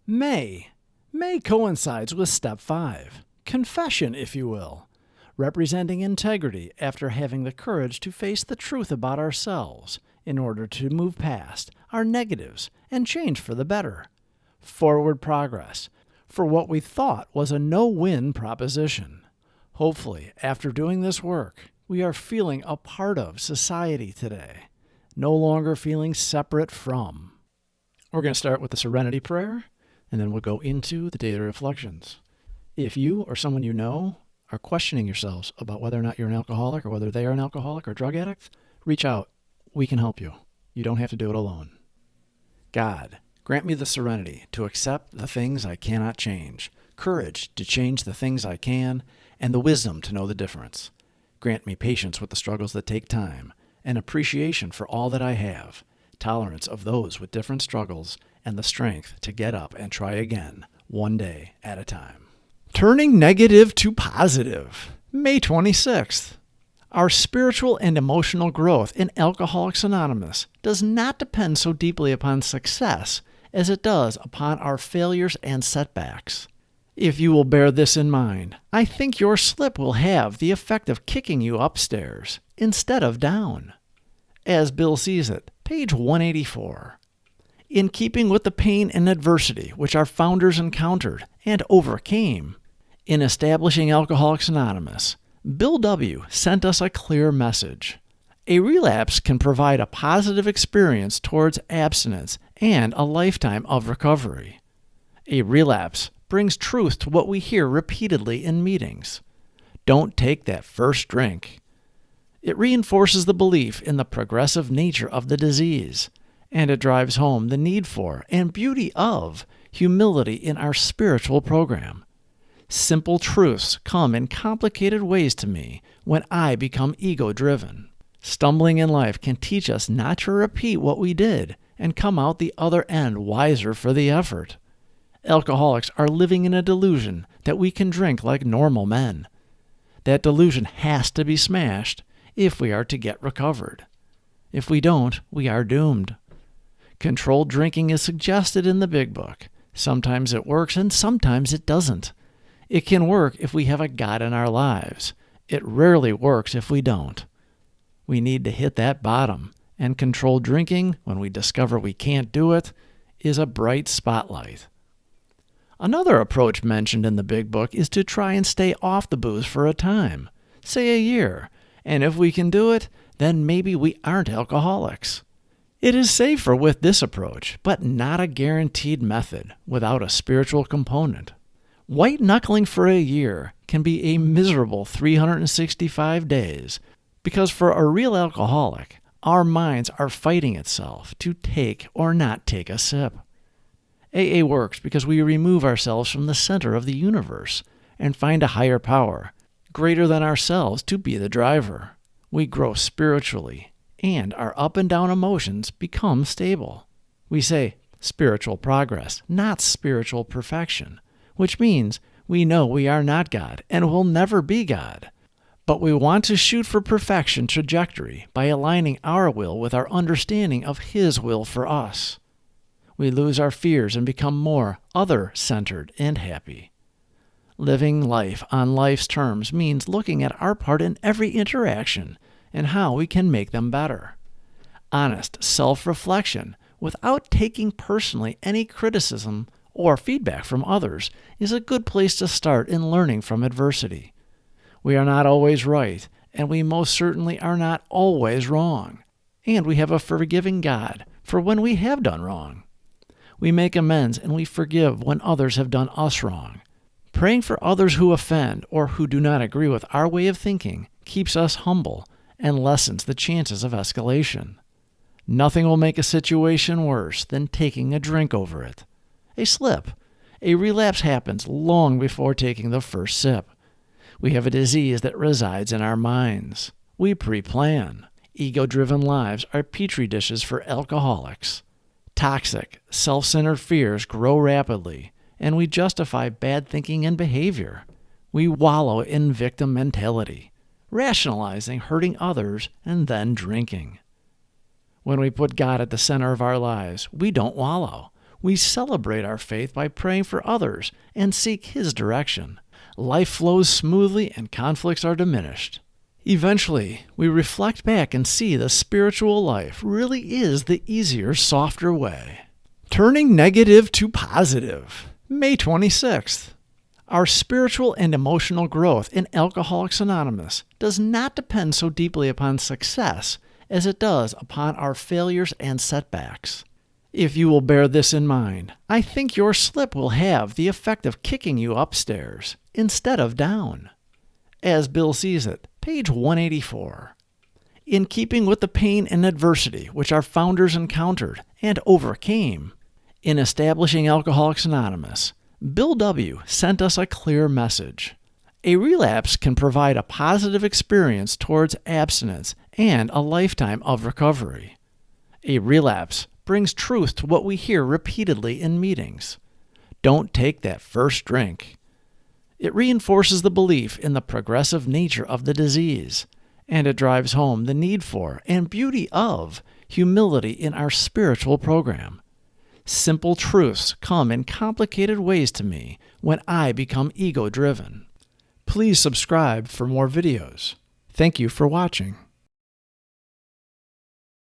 May. May coincides with step 5, confession, if you will, representing integrity after having the courage to face the truth about ourselves in order to move past our negatives and change for the better. Forward progress for what we thought was a no-win proposition. Hopefully, after doing this work, we are feeling a part of society today, no longer feeling separate from. We're going to start with the Serenity Prayer, and then we'll go into the daily reflections. If you or someone you know are questioning yourselves about whether or not you're an alcoholic or whether they are an alcoholic or drug addict, reach out. We can help you. You don't have to do it alone. God, grant me the serenity to accept the things I cannot change, courage to change the things I can, and the wisdom to know the difference. Grant me patience with the struggles that take time, and appreciation for all that I have, tolerance of those with different struggles, and the strength to get up and try again, one day at a time. Turning negative to positive. May 26th. Our spiritual and emotional growth in Alcoholics Anonymous does not depend so deeply upon success as it does upon our failures and setbacks. If you will bear this in mind, I think your slip will have the effect of kicking you upstairs instead of down. As Bill sees it, page 184. In keeping with the pain and adversity which our founders encountered and overcame, in establishing Alcoholics Anonymous, Bill W. sent us a clear message. A relapse can provide a positive experience towards abstinence and a lifetime of recovery. A relapse brings truth to what we hear repeatedly in meetings. Don't take that first drink. It reinforces the belief in the progressive nature of the disease, and it drives home the need for and beauty of humility in our spiritual program. Simple truths come in complicated ways to me when I become ego-driven. Stumbling in life can teach us not to repeat what we did and come out the other end wiser for the effort. Alcoholics are living in a delusion that we can drink like normal men. That delusion has to be smashed if we are to get recovered. If we don't, we are doomed. Controlled drinking is suggested in the Big Book. Sometimes it works and sometimes it doesn't. It can work if we have a God in our lives. It rarely works if we don't. We need to hit that bottom, and controlled drinking, when we discover we can't do it, is a bright spotlight. Another approach mentioned in the Big Book is to try and stay off the booze for a time, say a year, and if we can do it, then maybe we aren't alcoholics. It is safer with this approach, but not a guaranteed method without a spiritual component. White-knuckling for a year can be a miserable 365 days because for a real alcoholic, our minds are fighting itself to take or not take a sip. AA works because we remove ourselves from the center of the universe and find a higher power, greater than ourselves, to be the driver. We grow spiritually, and our up and down emotions become stable. We say spiritual progress, not spiritual perfection, which means we know we are not God and will never be God. But we want to shoot for perfection trajectory by aligning our will with our understanding of His will for us. We lose our fears and become more other-centered and happy. Living life on life's terms means looking at our part in every interaction and how we can make them better. Honest self-reflection without taking personally any criticism or feedback from others is a good place to start in learning from adversity. We are not always right, and we most certainly are not always wrong. And we have a forgiving God for when we have done wrong. We make amends and we forgive when others have done us wrong. Praying for others who offend or who do not agree with our way of thinking keeps us humble and lessens the chances of escalation. Nothing will make a situation worse than taking a drink over it. A slip, a relapse happens long before taking the first sip. We have a disease that resides in our minds. We pre-plan. Ego-driven lives are petri dishes for alcoholics. Toxic, self-centered fears grow rapidly, and we justify bad thinking and behavior. We wallow in victim mentality, rationalizing hurting others and then drinking. When we put God at the center of our lives, we don't wallow. We celebrate our faith by praying for others and seek His direction. Life flows smoothly and conflicts are diminished. Eventually, we reflect back and see the spiritual life really is the easier, softer way. Turning negative to positive. May 26th. Our spiritual and emotional growth in Alcoholics Anonymous does not depend so deeply upon success as it does upon our failures and setbacks. If you will bear this in mind, I think your slip will have the effect of kicking you upstairs instead of down. As Bill sees it, page 184. In keeping with the pain and adversity which our founders encountered and overcame, in establishing Alcoholics Anonymous, Bill W. sent us a clear message. A relapse can provide a positive experience towards abstinence and a lifetime of recovery. A relapse brings truth to what we hear repeatedly in meetings. Don't take that first drink. It reinforces the belief in the progressive nature of the disease, and it drives home the need for and beauty of humility in our spiritual program. Simple truths come in complicated ways to me when I become ego-driven. Please subscribe for more videos. Thank you for watching.